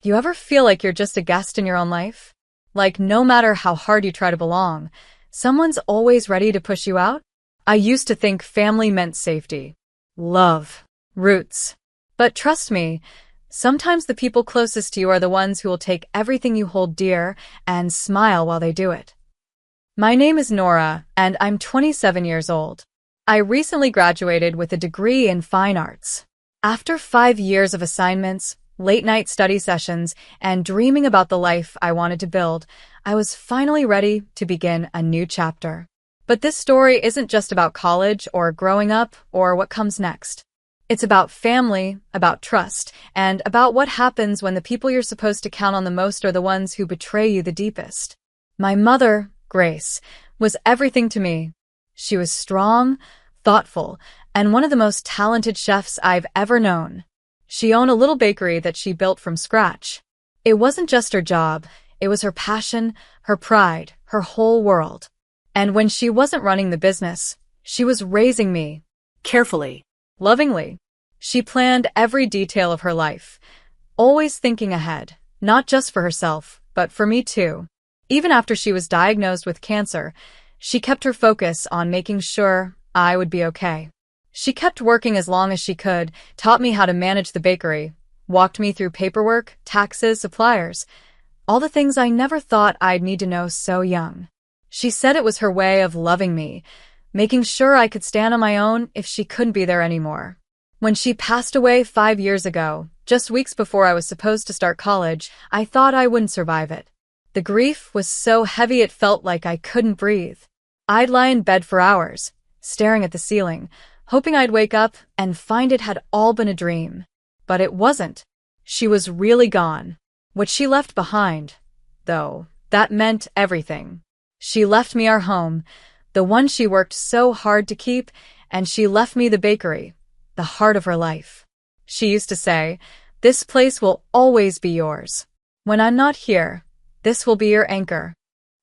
You ever feel like you're just a guest in your own life? Like no matter how hard you try to belong, someone's always ready to push you out? I used to think family meant safety, love, roots. But trust me, sometimes the people closest to you are the ones who will take everything you hold dear and smile while they do it. My name is Nora, and I'm 27 years old. I recently graduated with a degree in fine arts. After 5 years of assignments, late-night study sessions, and dreaming about the life I wanted to build, I was finally ready to begin a new chapter. But this story isn't just about college or growing up or what comes next. It's about family, about trust, and about what happens when the people you're supposed to count on the most are the ones who betray you the deepest. My mother, Grace, was everything to me. She was strong, thoughtful, and one of the most talented chefs I've ever known. She owned a little bakery that she built from scratch. It wasn't just her job, it was her passion, her pride, her whole world. And when she wasn't running the business, she was raising me. Carefully. Lovingly. She planned every detail of her life, always thinking ahead, not just for herself, but for me too. Even after she was diagnosed with cancer, she kept her focus on making sure I would be okay. She kept working as long as she could, taught me how to manage the bakery, walked me through paperwork, taxes, suppliers, all the things I never thought I'd need to know so young. She said it was her way of loving me, making sure I could stand on my own if she couldn't be there anymore. When she passed away 5 years ago, just weeks before I was supposed to start college, I thought I wouldn't survive it. The grief was so heavy it felt like I couldn't breathe. I'd lie in bed for hours, staring at the ceiling, hoping I'd wake up and find it had all been a dream. But it wasn't. She was really gone. What she left behind, though, that meant everything. She left me our home, the one she worked so hard to keep, and she left me the bakery, the heart of her life. She used to say, "This place will always be yours. When I'm not here, this will be your anchor."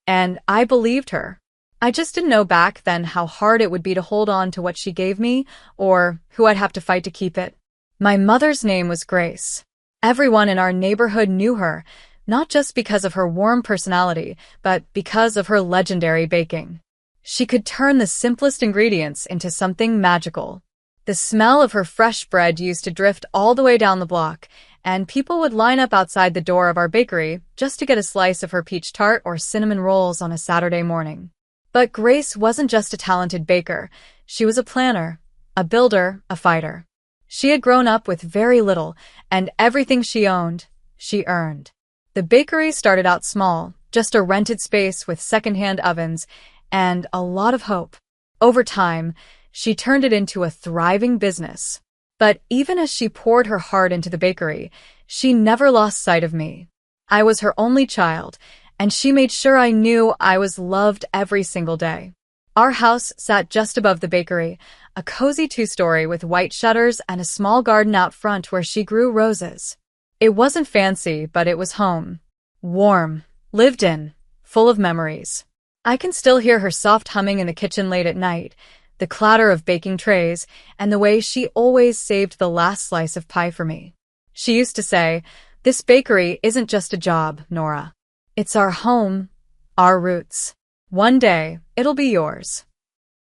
And I believed her. I just didn't know back then how hard it would be to hold on to what she gave me, or who I'd have to fight to keep it. My mother's name was Grace. Everyone in our neighborhood knew her, not just because of her warm personality, but because of her legendary baking. She could turn the simplest ingredients into something magical. The smell of her fresh bread used to drift all the way down the block, and people would line up outside the door of our bakery just to get a slice of her peach tart or cinnamon rolls on a Saturday morning. But Grace wasn't just a talented baker. She was a planner, a builder, a fighter. She had grown up with very little, and everything she owned, she earned. The bakery started out small, just a rented space with secondhand ovens and a lot of hope. Over time, she turned it into a thriving business. But even as she poured her heart into the bakery, she never lost sight of me. I was her only child, and she made sure I knew I was loved every single day. Our house sat just above the bakery, a cozy 2-story with white shutters and a small garden out front where she grew roses. It wasn't fancy, but it was home. Warm, lived in, full of memories. I can still hear her soft humming in the kitchen late at night, the clatter of baking trays, and the way she always saved the last slice of pie for me. She used to say, "This bakery isn't just a job, Nora. It's our home, our roots. One day, it'll be yours."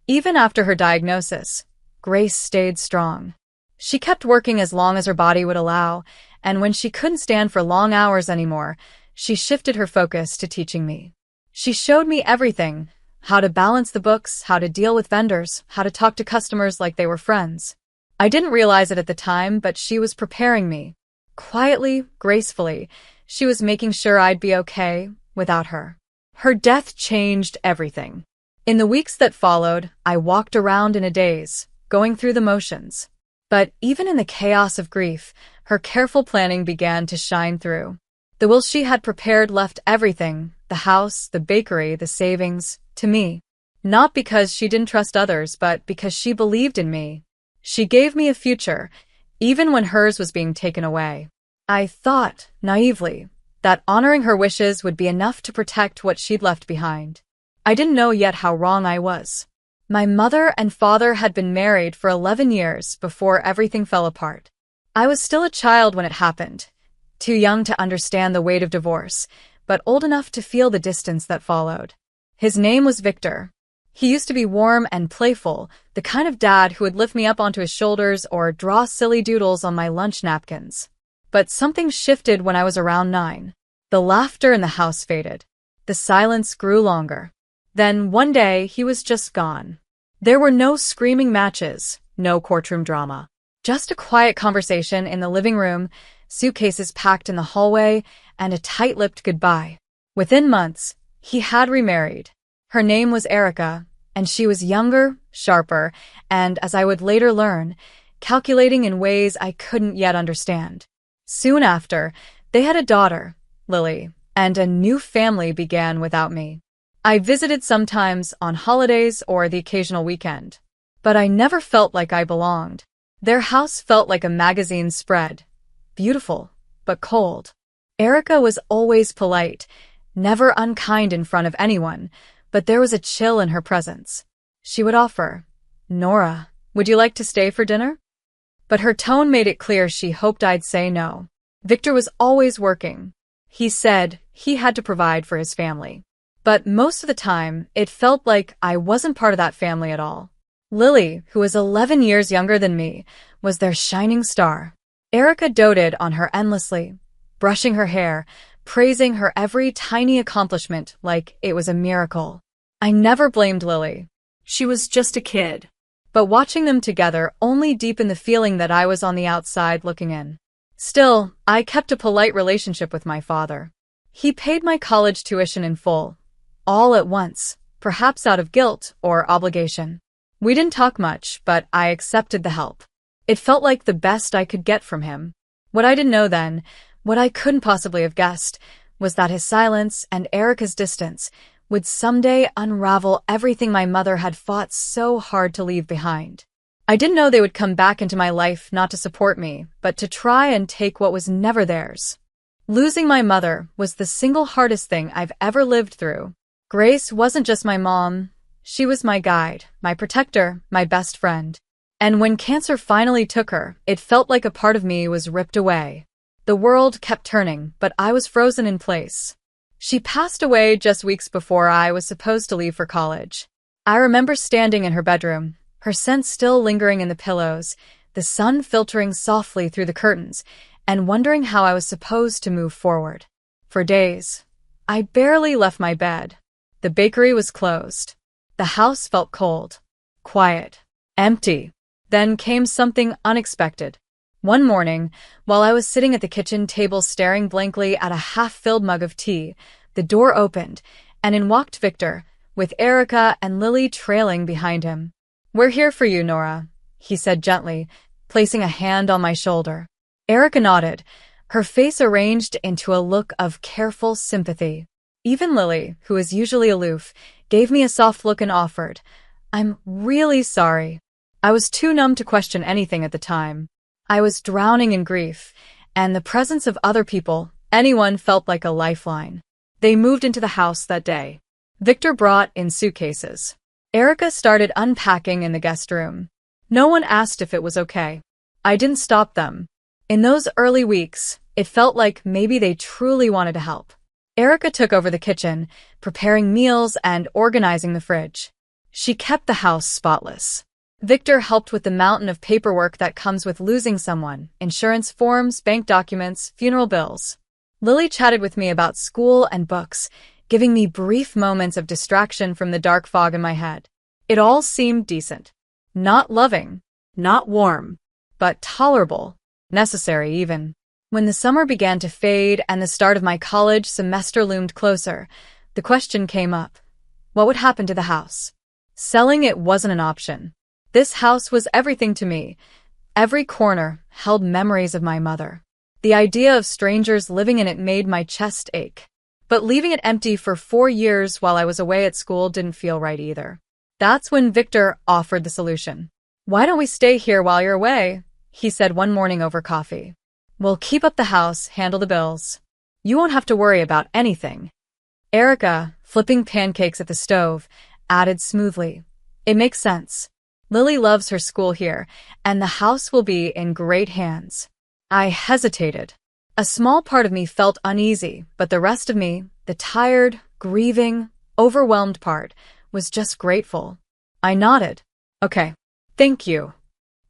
Even after her diagnosis, Grace stayed strong. She kept working as long as her body would allow, and when she couldn't stand for long hours anymore, she shifted her focus to teaching me. She showed me everything: how to balance the books, how to deal with vendors, how to talk to customers like they were friends. I didn't realize it at the time, but she was preparing me. Quietly, gracefully, she was making sure I'd be okay without her. Her death changed everything. In the weeks that followed, I walked around in a daze, going through the motions. But even in the chaos of grief, her careful planning began to shine through. The will she had prepared left everything, the house, the bakery, the savings, to me. Not because she didn't trust others, but because she believed in me. She gave me a future, even when hers was being taken away. I thought, naively, that honoring her wishes would be enough to protect what she'd left behind. I didn't know yet how wrong I was. My mother and father had been married for 11 years before everything fell apart. I was still a child when it happened, too young to understand the weight of divorce, but old enough to feel the distance that followed. His name was Victor. He used to be warm and playful, the kind of dad who would lift me up onto his shoulders or draw silly doodles on my lunch napkins. But something shifted when I was around 9. The laughter in the house faded. The silence grew longer. Then, one day, he was just gone. There were no screaming matches, no courtroom drama. Just a quiet conversation in the living room, suitcases packed in the hallway, and a tight-lipped goodbye. Within months, he had remarried. Her name was Erica, and she was younger, sharper, and, as I would later learn, calculating in ways I couldn't yet understand. Soon after, they had a daughter, Lily, and a new family began without me. I visited sometimes on holidays or the occasional weekend, but I never felt like I belonged. Their house felt like a magazine spread, beautiful, but cold. Erica was always polite, never unkind in front of anyone, but there was a chill in her presence. She would offer, "Nora, would you like to stay for dinner?" But her tone made it clear she hoped I'd say no. Victor was always working. He said he had to provide for his family. But most of the time, it felt like I wasn't part of that family at all. Lily, who was 11 years younger than me, was their shining star. Erica doted on her endlessly, brushing her hair, praising her every tiny accomplishment like it was a miracle. I never blamed Lily. She was just a kid. But watching them together only deepened the feeling that I was on the outside looking in. Still, I kept a polite relationship with my father. He paid my college tuition in full, all at once, perhaps out of guilt or obligation. We didn't talk much, but I accepted the help. It felt like the best I could get from him. What I didn't know then, what I couldn't possibly have guessed, was that his silence and Erica's distance would someday unravel everything my mother had fought so hard to leave behind. I didn't know they would come back into my life not to support me, but to try and take what was never theirs. Losing my mother was the single hardest thing I've ever lived through. Grace wasn't just my mom. She was my guide, my protector, my best friend. And when cancer finally took her, it felt like a part of me was ripped away. The world kept turning, but I was frozen in place. She passed away just weeks before I was supposed to leave for college. I remember standing in her bedroom, her scent still lingering in the pillows, the sun filtering softly through the curtains, and wondering how I was supposed to move forward. For days, I barely left my bed. The bakery was closed. The house felt cold, quiet, empty. Then came something unexpected. One morning, while I was sitting at the kitchen table staring blankly at a half-filled mug of tea, the door opened, and in walked Victor, with Erica and Lily trailing behind him. "We're here for you, Nora," he said gently, placing a hand on my shoulder. Erica nodded, her face arranged into a look of careful sympathy. Even Lily, who is usually aloof, gave me a soft look and offered, "I'm really sorry." I was too numb to question anything at the time. I was drowning in grief, and the presence of other people, anyone, felt like a lifeline. They moved into the house that day. Victor brought in suitcases. Erica started unpacking in the guest room. No one asked if it was okay. I didn't stop them. In those early weeks, it felt like maybe they truly wanted to help. Erica took over the kitchen, preparing meals and organizing the fridge. She kept the house spotless. Victor helped with the mountain of paperwork that comes with losing someone: insurance forms, bank documents, funeral bills. Lily chatted with me about school and books, giving me brief moments of distraction from the dark fog in my head. It all seemed decent. Not loving, not warm, but tolerable, necessary even. When the summer began to fade and the start of my college semester loomed closer, the question came up: what would happen to the house? Selling it wasn't an option. This house was everything to me. Every corner held memories of my mother. The idea of strangers living in it made my chest ache. But leaving it empty for 4 years while I was away at school didn't feel right either. That's when Victor offered the solution. "Why don't we stay here while you're away?" he said one morning over coffee. "We'll keep up the house, handle the bills. You won't have to worry about anything." Erica, flipping pancakes at the stove, added smoothly, "It makes sense. Lily loves her school here, and the house will be in great hands." I hesitated. A small part of me felt uneasy, but the rest of me, the tired, grieving, overwhelmed part, was just grateful. I nodded. Okay. Thank you.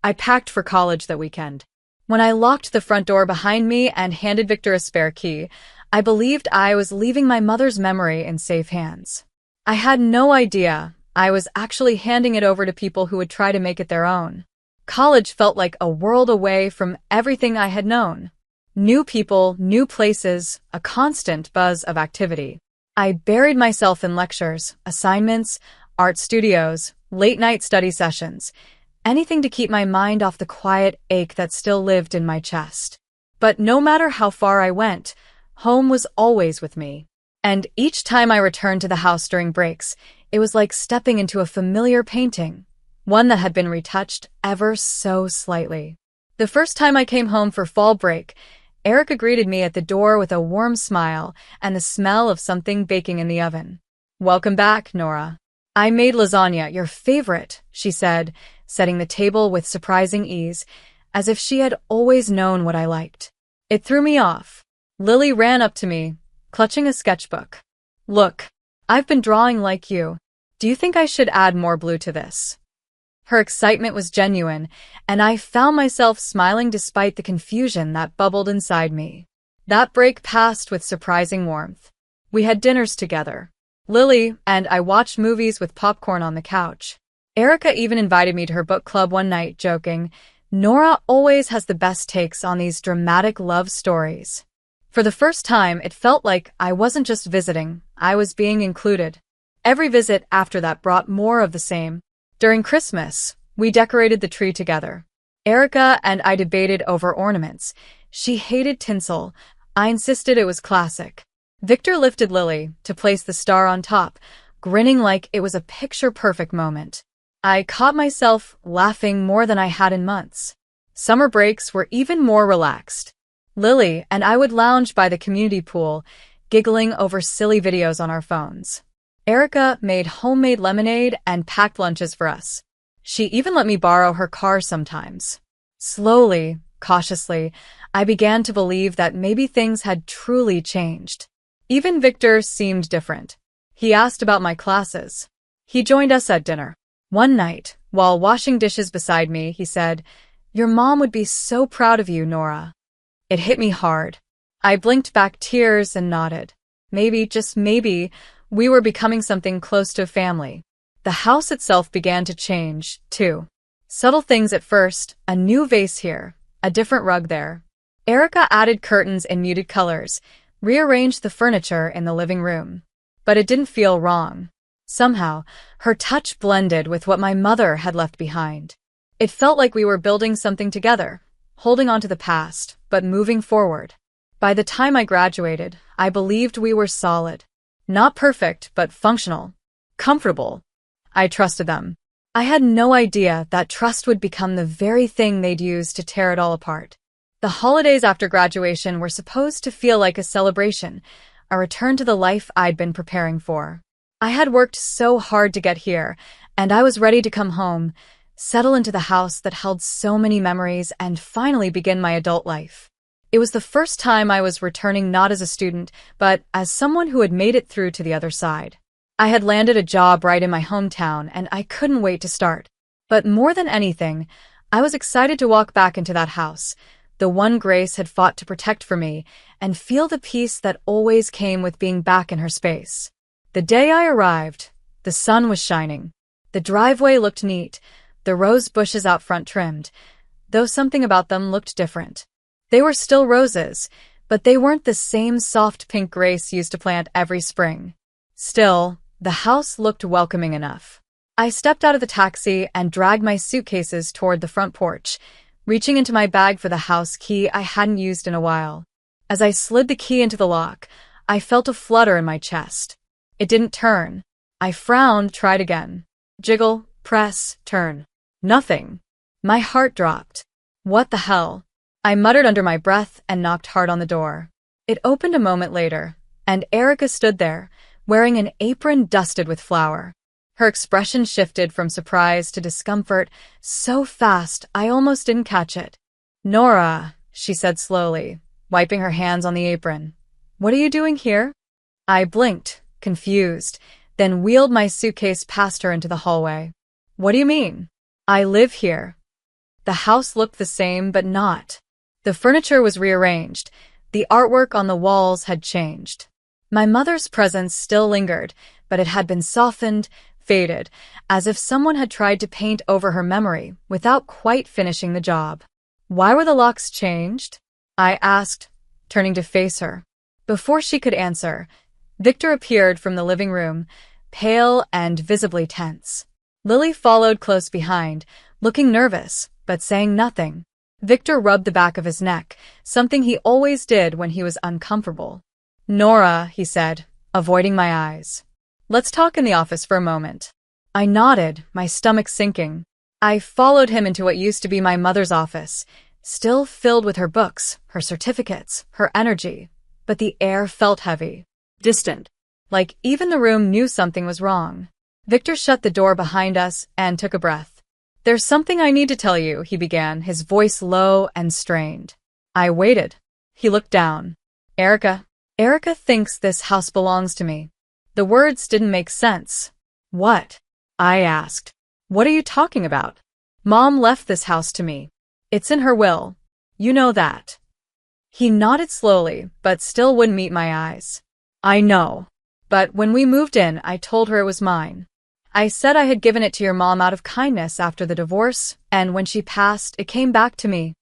I packed for college that weekend. When I locked the front door behind me and handed Victor a spare key, I believed I was leaving my mother's memory in safe hands. I had no idea I was actually handing it over to people who would try to make it their own. College felt like a world away from everything I had known. New people, new places, a constant buzz of activity. I buried myself in lectures, assignments, art studios, late-night study sessions, anything to keep my mind off the quiet ache that still lived in my chest. But no matter how far I went, home was always with me. And each time I returned to the house during breaks, it was like stepping into a familiar painting, one that had been retouched ever so slightly. The first time I came home for fall break, Erica greeted me at the door with a warm smile and the smell of something baking in the oven. Welcome back, Nora. I made lasagna, your favorite, she said, setting the table with surprising ease, as if she had always known what I liked. It threw me off. Lily ran up to me, clutching a sketchbook. Look, I've been drawing like you. Do you think I should add more blue to this? Her excitement was genuine, and I found myself smiling despite the confusion that bubbled inside me. That break passed with surprising warmth. We had dinners together. Lily and I watched movies with popcorn on the couch. Erica even invited me to her book club one night, joking, Nora always has the best takes on these dramatic love stories. For the first time, it felt like I wasn't just visiting, I was being included. Every visit after that brought more of the same. During Christmas, we decorated the tree together. Erica and I debated over ornaments. She hated tinsel. I insisted it was classic. Victor lifted Lily to place the star on top, grinning like it was a picture-perfect moment. I caught myself laughing more than I had in months. Summer breaks were even more relaxed. Lily and I would lounge by the community pool, giggling over silly videos on our phones. Erica made homemade lemonade and packed lunches for us. She even let me borrow her car sometimes. Slowly, cautiously, I began to believe that maybe things had truly changed. Even Victor seemed different. He asked about my classes. He joined us at dinner. One night, while washing dishes beside me, he said, "Your mom would be so proud of you, Nora." It hit me hard. I blinked back tears and nodded. Maybe, just maybe, we were becoming something close to a family. The house itself began to change, too. Subtle things at first, a new vase here, a different rug there. Erica added curtains in muted colors, rearranged the furniture in the living room. But it didn't feel wrong. Somehow, her touch blended with what my mother had left behind. It felt like we were building something together, holding on to the past, but moving forward. By the time I graduated, I believed we were solid. Not perfect, but functional. Comfortable. I trusted them. I had no idea that trust would become the very thing they'd use to tear it all apart. The holidays after graduation were supposed to feel like a celebration, a return to the life I'd been preparing for. I had worked so hard to get here, and I was ready to come home, settle into the house that held so many memories, and finally begin my adult life. It was the first time I was returning not as a student, but as someone who had made it through to the other side. I had landed a job right in my hometown, and I couldn't wait to start. But more than anything, I was excited to walk back into that house, the one Grace had fought to protect for me, and feel the peace that always came with being back in her space. The day I arrived, the sun was shining. The driveway looked neat, the rose bushes out front trimmed, though something about them looked different. They were still roses, but they weren't the same soft pink Grace used to plant every spring. Still, the house looked welcoming enough. I stepped out of the taxi and dragged my suitcases toward the front porch, reaching into my bag for the house key I hadn't used in a while. As I slid the key into the lock, I felt a flutter in my chest. It didn't turn. I frowned, tried again. Jiggle, press, turn. Nothing. My heart dropped. What the hell? I muttered under my breath and knocked hard on the door. It opened a moment later, and Erica stood there, wearing an apron dusted with flour. Her expression shifted from surprise to discomfort so fast I almost didn't catch it. "Nora," she said slowly, wiping her hands on the apron. "What are you doing here?" I blinked, confused, then wheeled my suitcase past her into the hallway. "What do you mean?" "I live here." The house looked the same, but not. The furniture was rearranged. The artwork on the walls had changed. My mother's presence still lingered, but it had been softened, faded, as if someone had tried to paint over her memory without quite finishing the job. "Why were the locks changed?" I asked, turning to face her. Before she could answer, Victor appeared from the living room, pale and visibly tense. Lily followed close behind, looking nervous, but saying nothing. Victor rubbed the back of his neck, something he always did when he was uncomfortable. "Nora," he said, avoiding my eyes. "Let's talk in the office for a moment." I nodded, my stomach sinking. I followed him into what used to be my mother's office, still filled with her books, her certificates, her energy. But the air felt heavy, distant, like even the room knew something was wrong. Victor shut the door behind us and took a breath. "There's something I need to tell you," he began, his voice low and strained. I waited. He looked down. Erica thinks this house belongs to me." The words didn't make sense. "What?" I asked. "What are you talking about?" "Mom left this house to me. It's in her will. You know that." He nodded slowly, but still wouldn't meet my eyes. "I know. But when we moved in, I told her it was mine. I said I had given it to your mom out of kindness after the divorce, and when she passed, it came back to me."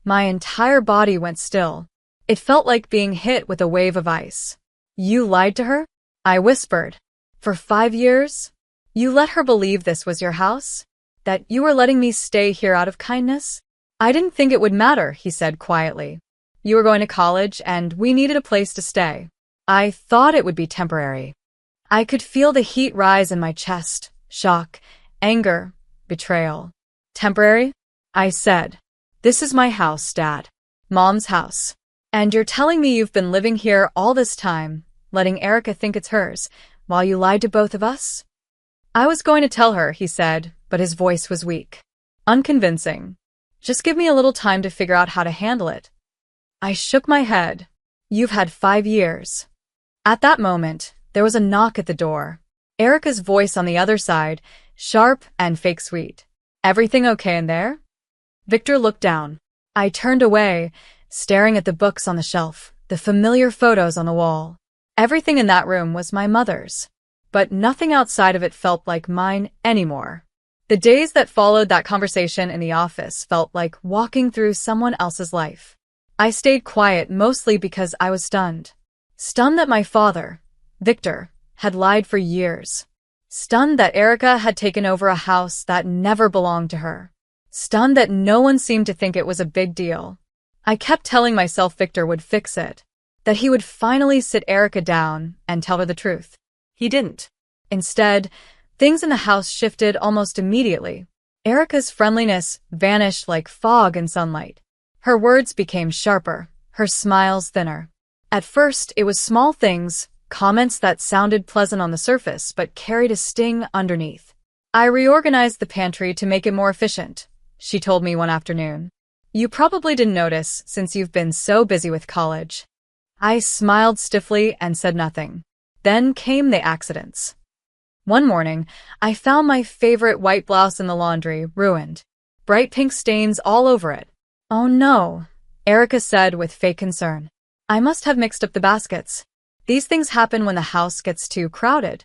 My entire body went still. It felt like being hit with a wave of ice. "You lied to her?" I whispered. "For 5 years? You let her believe this was your house? That you were letting me stay here out of kindness?" "I didn't think it would matter," he said quietly. "You were going to college, and we needed a place to stay. I thought it would be temporary." I could feel the heat rise in my chest. Shock, anger, betrayal. "Temporary?" I said. "This is my house, Dad. Mom's house. And you're telling me you've been living here all this time, letting Erica think it's hers, while you lied to both of us?" "I was going to tell her," he said, but his voice was weak. Unconvincing. "Just give me a little time to figure out how to handle it." I shook my head. "You've had 5 years. At that moment, there was a knock at the door. Erica's voice on the other side, sharp and fake sweet. "Everything okay in there?" Victor looked down. I turned away, staring at the books on the shelf, the familiar photos on the wall. Everything in that room was my mother's, but nothing outside of it felt like mine anymore. The days that followed that conversation in the office felt like walking through someone else's life. I stayed quiet mostly because I was stunned. Stunned that my father, Victor, had lied for years. Stunned that Erica had taken over a house that never belonged to her. Stunned that no one seemed to think it was a big deal. I kept telling myself Victor would fix it, that he would finally sit Erica down and tell her the truth. He didn't. Instead, things in the house shifted almost immediately. Erica's friendliness vanished like fog in sunlight. Her words became sharper, her smiles thinner. At first, it was small things, comments that sounded pleasant on the surface but carried a sting underneath. "I reorganized the pantry to make it more efficient," she told me one afternoon. "You probably didn't notice since you've been so busy with college." I smiled stiffly and said nothing. Then came the accidents. One morning, I found my favorite white blouse in the laundry, ruined. Bright pink stains all over it. "Oh no," Erica said with fake concern. "I must have mixed up the baskets. These things happen when the house gets too crowded."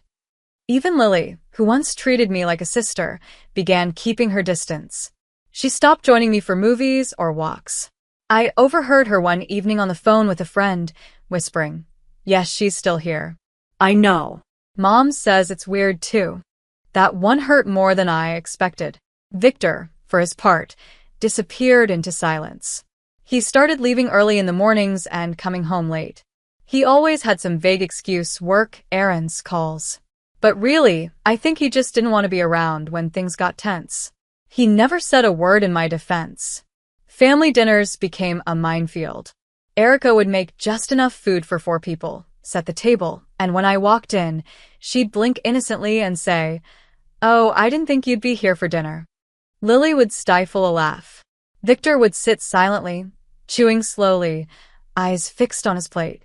Even Lily, who once treated me like a sister, began keeping her distance. She stopped joining me for movies or walks. I overheard her one evening on the phone with a friend, whispering, "Yes, she's still here." "I know. Mom says it's weird too." That one hurt more than I expected. Victor, for his part, disappeared into silence. He started leaving early in the mornings and coming home late. He always had some vague excuse: work, errands, calls. But really, I think he just didn't want to be around when things got tense. He never said a word in my defense. Family dinners became a minefield. Erica would make just enough food for 4 people, set the table, and when I walked in, she'd blink innocently and say, "Oh, I didn't think you'd be here for dinner." Lily would stifle a laugh. Victor would sit silently, chewing slowly, eyes fixed on his plate.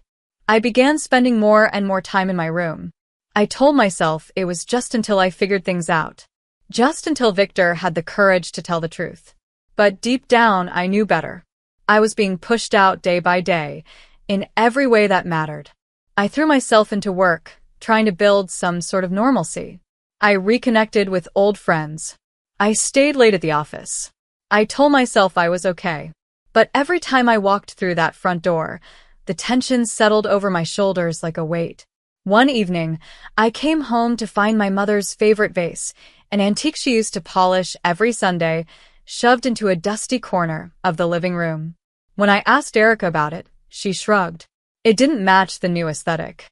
I began spending more and more time in my room. I told myself it was just until I figured things out. Just until Victor had the courage to tell the truth. But deep down, I knew better. I was being pushed out day by day, in every way that mattered. I threw myself into work, trying to build some sort of normalcy. I reconnected with old friends. I stayed late at the office. I told myself I was okay. But every time I walked through that front door, the tension settled over my shoulders like a weight. One evening, I came home to find my mother's favorite vase, an antique she used to polish every Sunday, shoved into a dusty corner of the living room. When I asked Erica about it, she shrugged. It didn't match the new aesthetic.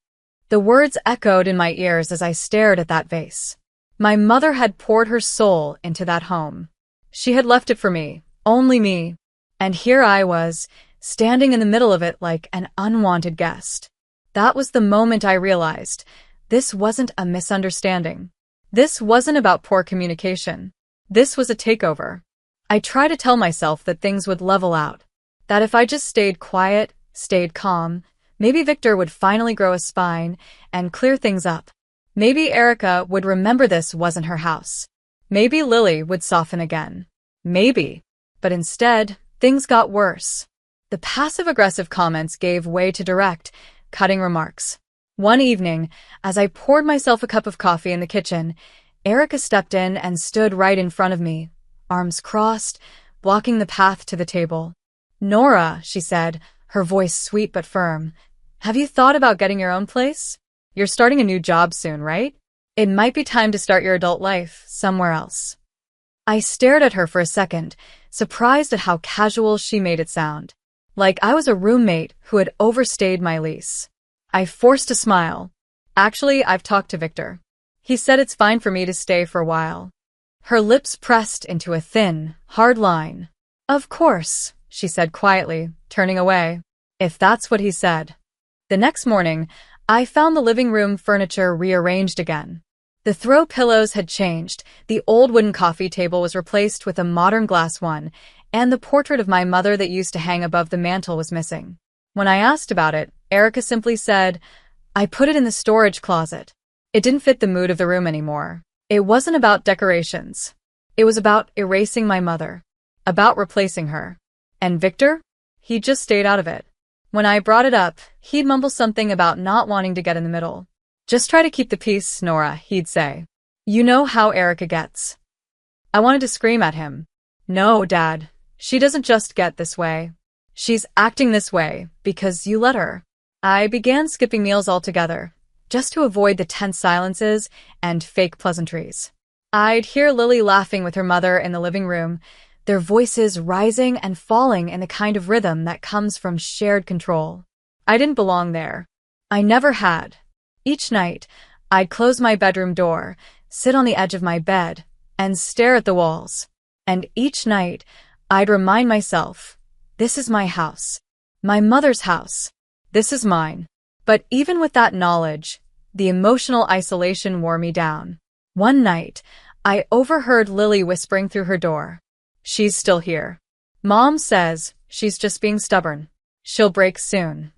The words echoed in my ears as I stared at that vase. My mother had poured her soul into that home. She had left it for me, only me. And here I was, standing in the middle of it like an unwanted guest. That was the moment I realized this wasn't a misunderstanding. This wasn't about poor communication. This was a takeover. I tried to tell myself that things would level out, that if I just stayed quiet, stayed calm, maybe Victor would finally grow a spine and clear things up. Maybe Erica would remember this wasn't her house. Maybe Lily would soften again. Maybe. But instead, things got worse. The passive-aggressive comments gave way to direct, cutting remarks. One evening, as I poured myself a cup of coffee in the kitchen, Erica stepped in and stood right in front of me, arms crossed, blocking the path to the table. "Nora," she said, her voice sweet but firm, "have you thought about getting your own place? You're starting a new job soon, right? It might be time to start your adult life somewhere else." I stared at her for a second, surprised at how casual she made it sound. Like I was a roommate who had overstayed my lease. I forced a smile. "Actually, I've talked to Victor. He said it's fine for me to stay for a while." Her lips pressed into a thin, hard line. "Of course," she said quietly, turning away. "If that's what he said." The next morning, I found the living room furniture rearranged again. The throw pillows had changed, the old wooden coffee table was replaced with a modern glass one, and the portrait of my mother that used to hang above the mantel was missing. When I asked about it, Erica simply said, "I put it in the storage closet." It didn't fit the mood of the room anymore. It wasn't about decorations. It was about erasing my mother. About replacing her. And Victor? He just stayed out of it. When I brought it up, he'd mumble something about not wanting to get in the middle. "Just try to keep the peace, Nora," he'd say. "You know how Erica gets." I wanted to scream at him. "No, Dad. She doesn't just get this way. She's acting this way because you let her." I began skipping meals altogether, just to avoid the tense silences and fake pleasantries. I'd hear Lily laughing with her mother in the living room, their voices rising and falling in the kind of rhythm that comes from shared control. I didn't belong there. I never had. Each night, I'd close my bedroom door, sit on the edge of my bed, and stare at the walls. And each night, I'd remind myself, this is my house. My mother's house. This is mine. But even with that knowledge, the emotional isolation wore me down. One night, I overheard Lily whispering through her door. "She's still here. Mom says she's just being stubborn. She'll break soon."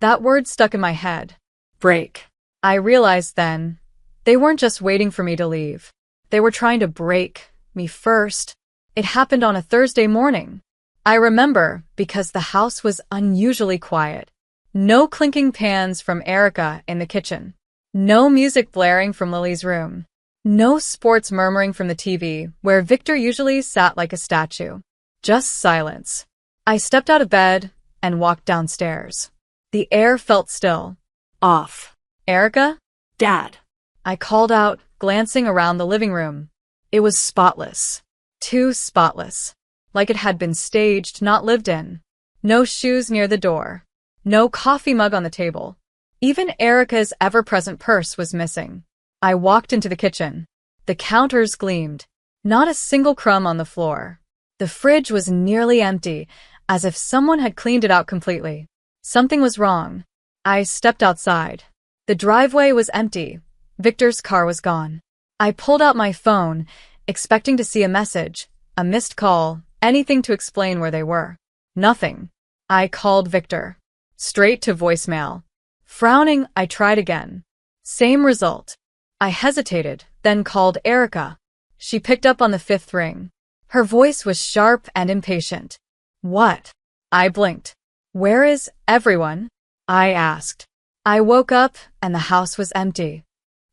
That word stuck in my head. Break. I realized then, they weren't just waiting for me to leave. They were trying to break me first. It happened on a Thursday morning. I remember because the house was unusually quiet. No clinking pans from Erica in the kitchen. No music blaring from Lily's room. No sports murmuring from the TV, where Victor usually sat like a statue. Just silence. I stepped out of bed and walked downstairs. The air felt still. Off. "Erica?" "Dad." I called out, glancing around the living room. It was spotless. Too spotless. Like it had been staged, not lived in. No shoes near the door. No coffee mug on the table. Even Erica's ever-present purse was missing. I walked into the kitchen. The counters gleamed. Not a single crumb on the floor. The fridge was nearly empty, as if someone had cleaned it out completely. Something was wrong. I stepped outside. The driveway was empty. Victor's car was gone. I pulled out my phone, expecting to see a message, a missed call, anything to explain where they were. Nothing. I called Victor. Straight to voicemail. Frowning, I tried again. Same result. I hesitated, then called Erica. She picked up on the fifth ring. Her voice was sharp and impatient. What? I blinked. Where is everyone? I asked. I woke up and the house was empty.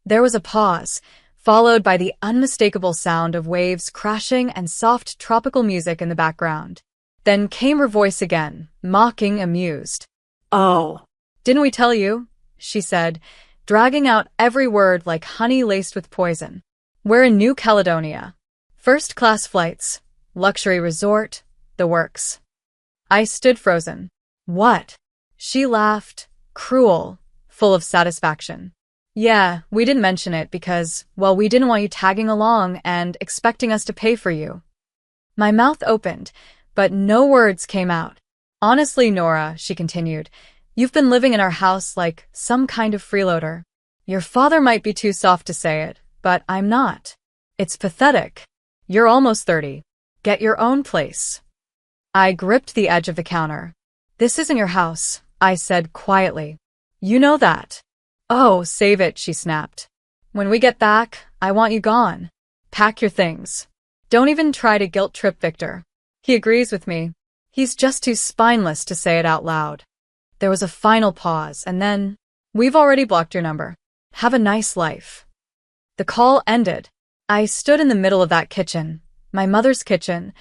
There was a pause, followed by the unmistakable sound of waves crashing and soft tropical music in the background. Then came her voice again, mocking, amused. Oh, didn't we tell you? She said, dragging out every word like honey laced with poison. We're in New Caledonia. First-class flights, luxury resort, the works. I stood frozen. What? She laughed, cruel, full of satisfaction. Yeah, we didn't mention it because, well, we didn't want you tagging along and expecting us to pay for you. My mouth opened, but no words came out. Honestly, Nora, she continued, you've been living in our house like some kind of freeloader. Your father might be too soft to say it, but I'm not. It's pathetic. You're almost 30. Get your own place. I gripped the edge of the counter. This isn't your house, I said quietly. You know that. Oh, save it, she snapped. When we get back, I want you gone. Pack your things. Don't even try to guilt trip Victor. He agrees with me. He's just too spineless to say it out loud. There was a final pause, and then, we've already blocked your number. Have a nice life. The call ended. I stood in the middle of that kitchen, my mother's kitchen,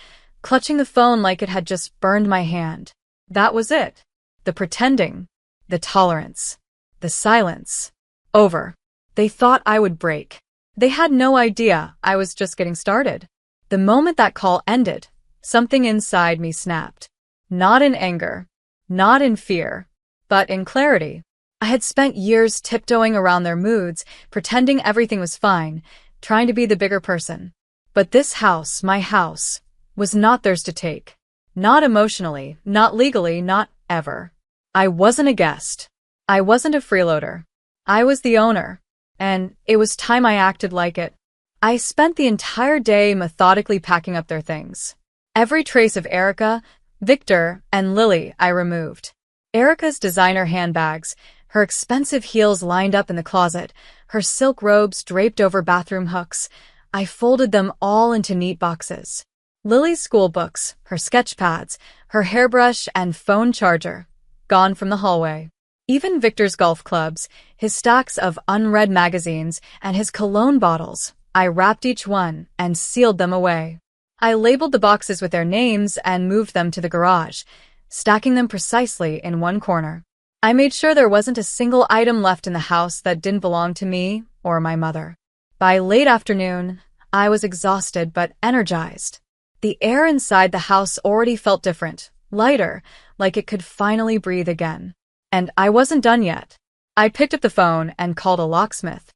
clutching the phone like it had just burned my hand. That was it. The pretending, the tolerance, the silence. Over. They thought I would break. They had no idea I was just getting started. The moment that call ended, something inside me snapped. Not in anger, not in fear, but in clarity. I had spent years tiptoeing around their moods, pretending everything was fine, trying to be the bigger person. But this house, my house, was not theirs to take. Not emotionally, not legally, not ever. I wasn't a guest. I wasn't a freeloader. I was the owner. And it was time I acted like it. I spent the entire day methodically packing up their things. Every trace of Erica, Victor, and Lily I removed. Erica's designer handbags, her expensive heels lined up in the closet, her silk robes draped over bathroom hooks. I folded them all into neat boxes. Lily's school books, her sketch pads, her hairbrush and phone charger, gone from the hallway. Even Victor's golf clubs, his stacks of unread magazines, and his cologne bottles, I wrapped each one and sealed them away. I labeled the boxes with their names and moved them to the garage, stacking them precisely in one corner. I made sure there wasn't a single item left in the house that didn't belong to me or my mother. By late afternoon, I was exhausted but energized. The air inside the house already felt different, lighter, like it could finally breathe again. And I wasn't done yet. I picked up the phone and called a locksmith.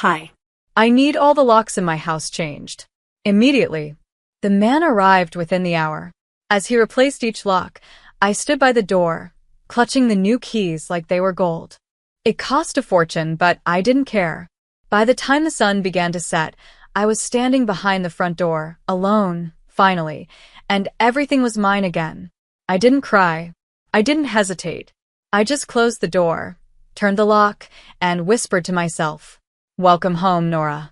Hi. I need all the locks in my house changed. Immediately. The man arrived within the hour. As he replaced each lock, I stood by the door, clutching the new keys like they were gold. It cost a fortune, but I didn't care. By the time the sun began to set, I was standing behind the front door, alone, finally, and everything was mine again. I didn't cry. I didn't hesitate. I just closed the door, turned the lock, and whispered to myself, "Welcome home, Nora."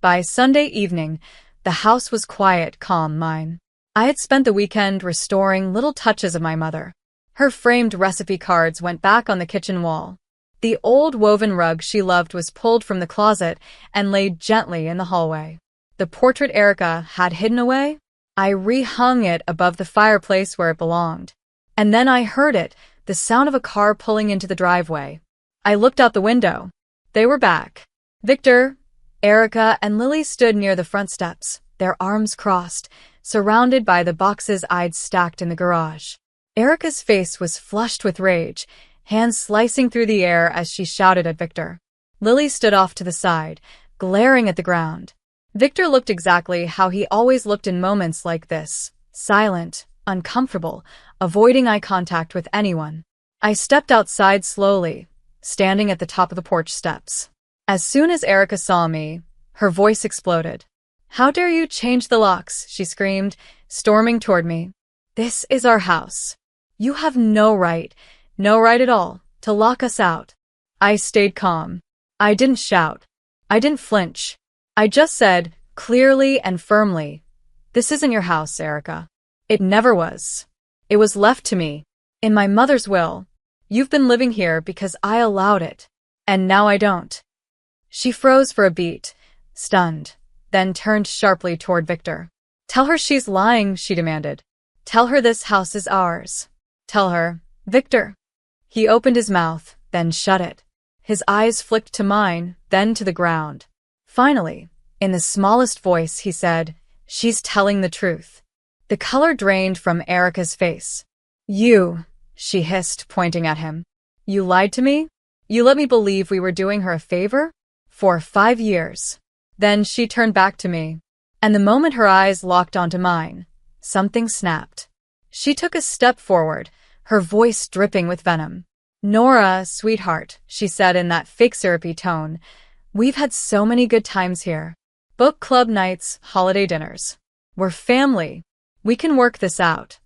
By Sunday evening, the house was quiet, calm, mine. I had spent the weekend restoring little touches of my mother. Her framed recipe cards went back on the kitchen wall. The old woven rug she loved was pulled from the closet and laid gently in the hallway. The portrait Erica had hidden away, I rehung it above the fireplace where it belonged. And then I heard it, the sound of a car pulling into the driveway. I looked out the window. They were back. Victor, Erica, and Lily stood near the front steps, their arms crossed, surrounded by the boxes I'd stacked in the garage. Erica's face was flushed with rage, hands slicing through the air as she shouted at Victor. Lily stood off to the side, glaring at the ground. Victor looked exactly how he always looked in moments like this, silent, uncomfortable, avoiding eye contact with anyone. I stepped outside slowly, standing at the top of the porch steps. As soon as Erica saw me, her voice exploded. "How dare you change the locks?" she screamed, storming toward me. "This is our house. You have no right, No right at all, to lock us out. I stayed calm. I didn't shout. I didn't flinch. I just said, clearly and firmly, "This isn't your house, Erica. It never was. It was left to me. In my mother's will. You've been living here because I allowed it. And now I don't." She froze for a beat, stunned, then turned sharply toward Victor. "Tell her she's lying," she demanded. "Tell her this house is ours. Tell her, Victor." He opened his mouth, then shut it. His eyes flicked to mine, then to the ground. Finally, in the smallest voice, he said, "She's telling the truth." The color drained from Erica's face. "You," she hissed, pointing at him. "You lied to me? You let me believe we were doing her a favor? For 5 years." Then she turned back to me. And the moment her eyes locked onto mine, something snapped. She took a step forward, her voice dripping with venom. "Nora, sweetheart," she said in that fake syrupy tone, "we've had so many good times here. Book club nights, holiday dinners. We're family. We can work this out."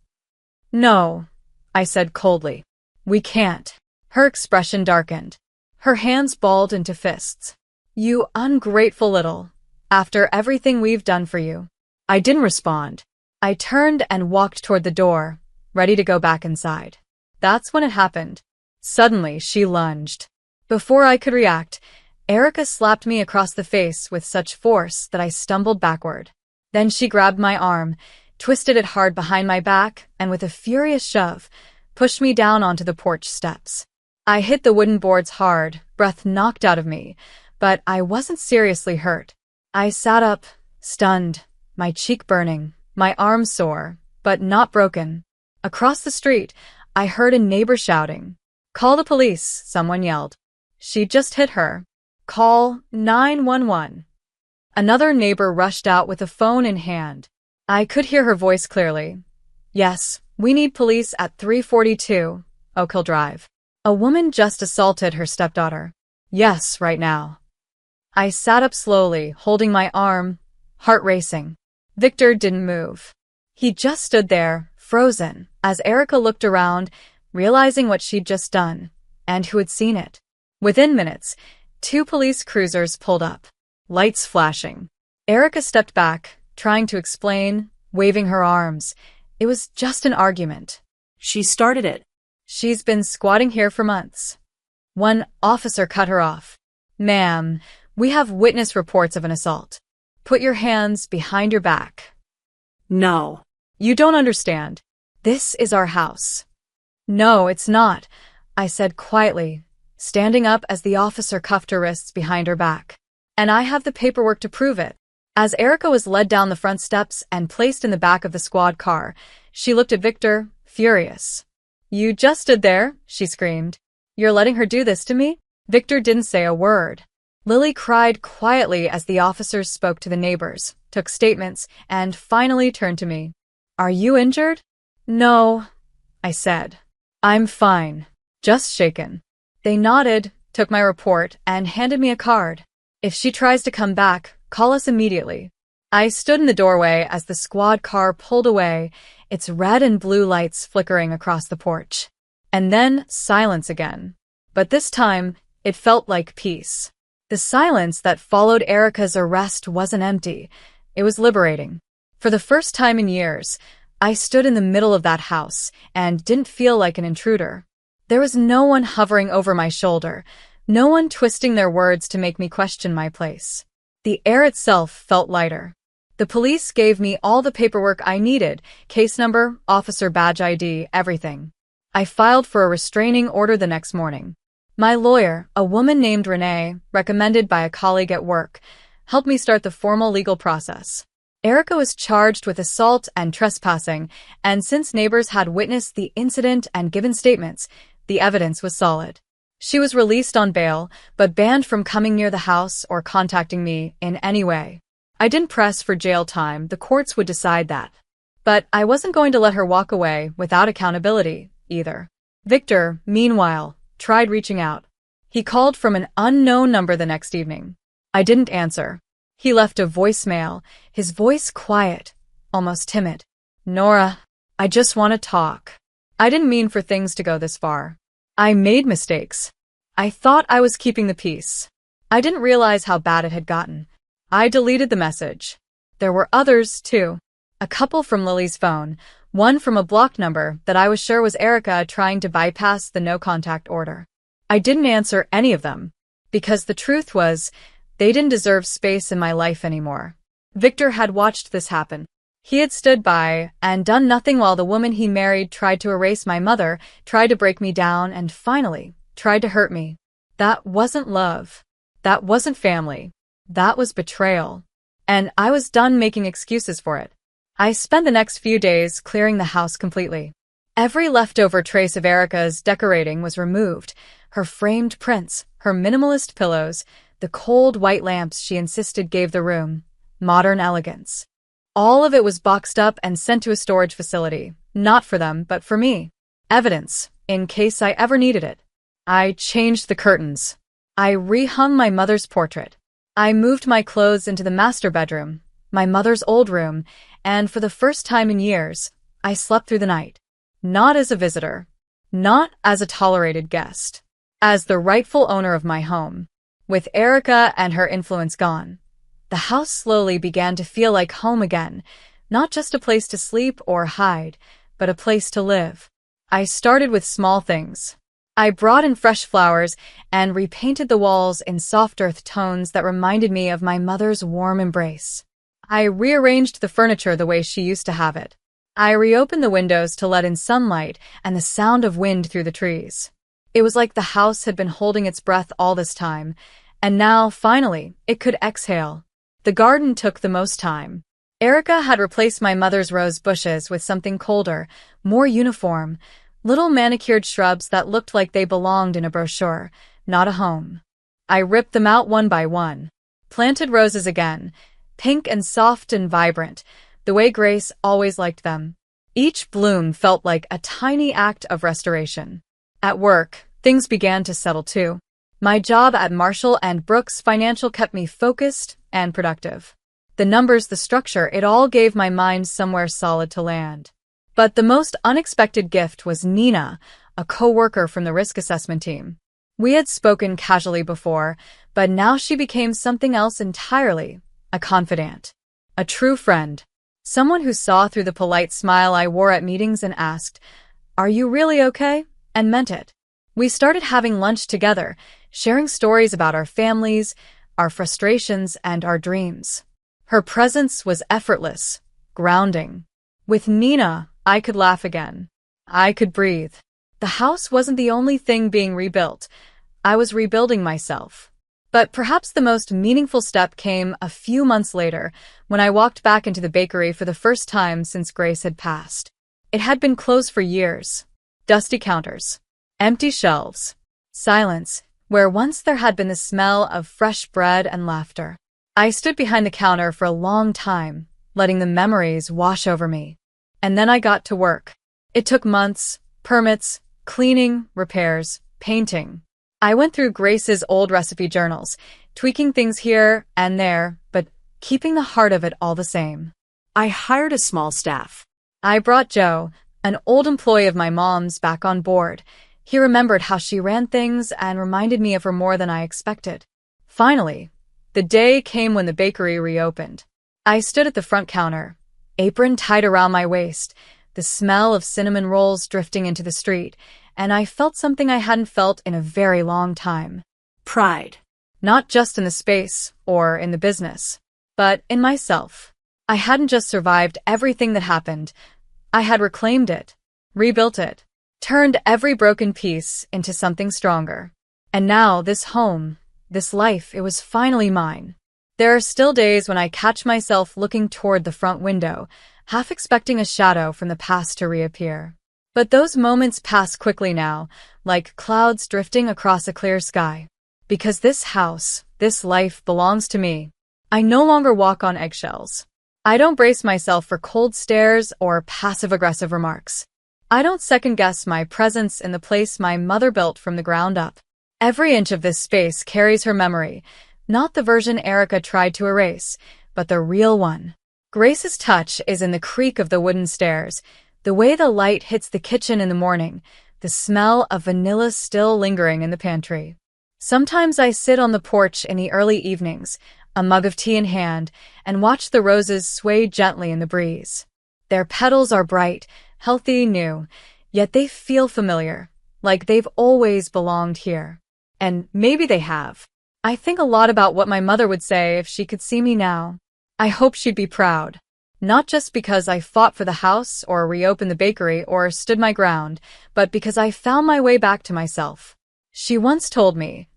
"No," I said coldly. "We can't." Her expression darkened. Her hands balled into fists. "You ungrateful little. After everything we've done for you." I didn't respond. I turned and walked toward the door, ready to go back inside. That's when it happened. Suddenly, she lunged. Before I could react, Erica slapped me across the face with such force that I stumbled backward. Then she grabbed my arm, twisted it hard behind my back, and with a furious shove, pushed me down onto the porch steps. I hit the wooden boards hard, breath knocked out of me, but I wasn't seriously hurt. I sat up, stunned, my cheek burning, my arm sore, but not broken. Across the street, I heard a neighbor shouting, "Call the police," someone yelled. "She just hit her. Call 911." Another neighbor rushed out with a phone in hand. I could hear her voice clearly. "Yes, we need police at 342 Oak Hill Drive. A woman just assaulted her stepdaughter. Yes, right now." I sat up slowly, holding my arm, heart racing. Victor didn't move. He just stood there, frozen, as Erica looked around, realizing what she'd just done, and who had seen it. Within minutes, 2 police cruisers pulled up, lights flashing. Erica stepped back, trying to explain, waving her arms. It was just an argument. She started it. She's been squatting here for months. One officer cut her off. "Ma'am, we have witness reports of an assault. Put your hands behind your back." No. "You don't understand. This is our house." "No, it's not," I said quietly, standing up as the officer cuffed her wrists behind her back. "And I have the paperwork to prove it." As Erica was led down the front steps and placed in the back of the squad car, she looked at Victor, furious. "You just stood there," she screamed. "You're letting her do this to me?" Victor didn't say a word. Lily cried quietly as the officers spoke to the neighbors, took statements, and finally turned to me. "Are you injured?" "No," I said. "I'm fine. Just shaken." They nodded, took my report, and handed me a card. "If she tries to come back, call us immediately." I stood in the doorway as the squad car pulled away, its red and blue lights flickering across the porch. And then silence again. But this time, it felt like peace. The silence that followed Erica's arrest wasn't empty. It was liberating. For the first time in years, I stood in the middle of that house and didn't feel like an intruder. There was no one hovering over my shoulder, no one twisting their words to make me question my place. The air itself felt lighter. The police gave me all the paperwork I needed, case number, officer badge ID, everything. I filed for a restraining order the next morning. My lawyer, a woman named Renee, recommended by a colleague at work, helped me start the formal legal process. Erica was charged with assault and trespassing, and since neighbors had witnessed the incident and given statements, the evidence was solid. She was released on bail, but banned from coming near the house or contacting me in any way. I didn't press for jail time, the courts would decide that. But I wasn't going to let her walk away without accountability, either. Victor, meanwhile, tried reaching out. He called from an unknown number the next evening. I didn't answer. He left a voicemail, his voice quiet, almost timid. "Nora, I just want to talk." I didn't mean for things to go this far. I made mistakes. I thought I was keeping the peace. I didn't realize how bad it had gotten. I deleted the message. There were others, too. A couple from Lily's phone, one from a blocked number that I was sure was Erica trying to bypass the no-contact order. I didn't answer any of them, because the truth was, they didn't deserve space in my life anymore. Victor had watched this happen. He had stood by and done nothing while the woman he married tried to erase my mother, tried to break me down, and finally, tried to hurt me. That wasn't love. That wasn't family. That was betrayal. And I was done making excuses for it. I spent the next few days clearing the house completely. Every leftover trace of Erica's decorating was removed. Her framed prints, her minimalist pillows, the cold white lamps she insisted gave the room modern elegance. All of it was boxed up and sent to a storage facility, not for them, but for me. Evidence, in case I ever needed it. I changed the curtains. I rehung my mother's portrait. I moved my clothes into the master bedroom, my mother's old room, and for the first time in years, I slept through the night. Not as a visitor. Not as a tolerated guest. As the rightful owner of my home. With Erica and her influence gone, the house slowly began to feel like home again, not just a place to sleep or hide, but a place to live. I started with small things. I brought in fresh flowers and repainted the walls in soft earth tones that reminded me of my mother's warm embrace. I rearranged the furniture the way she used to have it. I reopened the windows to let in sunlight and the sound of wind through the trees. It was like the house had been holding its breath all this time, and now, finally, it could exhale. The garden took the most time. Erica had replaced my mother's rose bushes with something colder, more uniform, little manicured shrubs that looked like they belonged in a brochure, not a home. I ripped them out one by one. Planted roses again, pink and soft and vibrant, the way Grace always liked them. Each bloom felt like a tiny act of restoration. At work, things began to settle too. My job at Marshall & Brooks Financial kept me focused and productive. The numbers, the structure, it all gave my mind somewhere solid to land. But the most unexpected gift was Nina, a coworker from the risk assessment team. We had spoken casually before, but now she became something else entirely, a confidant, a true friend, someone who saw through the polite smile I wore at meetings and asked, "Are you really okay?" and meant it. We started having lunch together, sharing stories about our families, our frustrations, and our dreams. Her presence was effortless, grounding. With Nina, I could laugh again. I could breathe. The house wasn't the only thing being rebuilt. I was rebuilding myself. But perhaps the most meaningful step came a few months later, when I walked back into the bakery for the first time since Grace had passed. It had been closed for years. Dusty counters. Empty shelves. Silence, where once there had been the smell of fresh bread and laughter. I stood behind the counter for a long time, letting the memories wash over me. And then I got to work. It took months, permits, cleaning, repairs, painting. I went through Grace's old recipe journals, tweaking things here and there, but keeping the heart of it all the same. I hired a small staff. I brought Joe, an old employee of my mom's, back on board. He remembered how she ran things and reminded me of her more than I expected. Finally, the day came when the bakery reopened. I stood at the front counter, apron tied around my waist, the smell of cinnamon rolls drifting into the street, and I felt something I hadn't felt in a very long time. Pride. Not just in the space or in the business, but in myself. I hadn't just survived everything that happened. I had reclaimed it, rebuilt it, turned every broken piece into something stronger. And now this home, this life, it was finally mine. There are still days when I catch myself looking toward the front window, half expecting a shadow from the past to reappear. But those moments pass quickly now, like clouds drifting across a clear sky. Because this house, this life belongs to me. I no longer walk on eggshells. I don't brace myself for cold stares or passive-aggressive remarks. I don't second-guess my presence in the place my mother built from the ground up. Every inch of this space carries her memory, not the version Erica tried to erase, but the real one. Grace's touch is in the creak of the wooden stairs, the way the light hits the kitchen in the morning, the smell of vanilla still lingering in the pantry. Sometimes I sit on the porch in the early evenings, a mug of tea in hand, and watch the roses sway gently in the breeze. Their petals are bright, healthy, new, yet they feel familiar, like they've always belonged here. And maybe they have. I think a lot about what my mother would say if she could see me now. I hope she'd be proud. Not just because I fought for the house or reopened the bakery or stood my ground, but because I found my way back to myself. She once told me,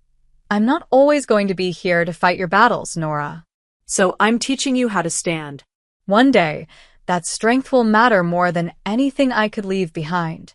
"I'm not always going to be here to fight your battles, Nora. So I'm teaching you how to stand." One day, that strength will matter more than anything I could leave behind."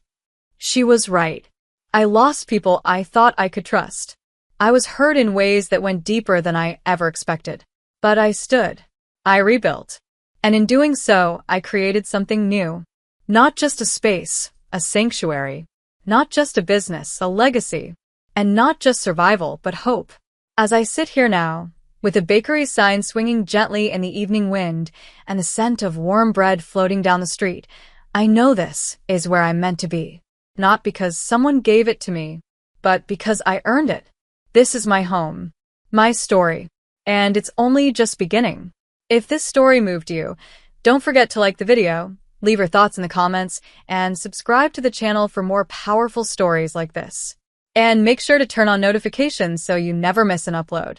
She was right. I lost people I thought I could trust. I was hurt in ways that went deeper than I ever expected. But I stood. I rebuilt. And in doing so, I created something new. Not just a space, a sanctuary. Not just a business, a legacy. And not just survival, but hope. As I sit here now, with a bakery sign swinging gently in the evening wind and the scent of warm bread floating down the street, I know this is where I'm meant to be. Not because someone gave it to me, but because I earned it. This is my home, my story, and it's only just beginning. If this story moved you, don't forget to like the video, leave your thoughts in the comments, and subscribe to the channel for more powerful stories like this. And make sure to turn on notifications so you never miss an upload.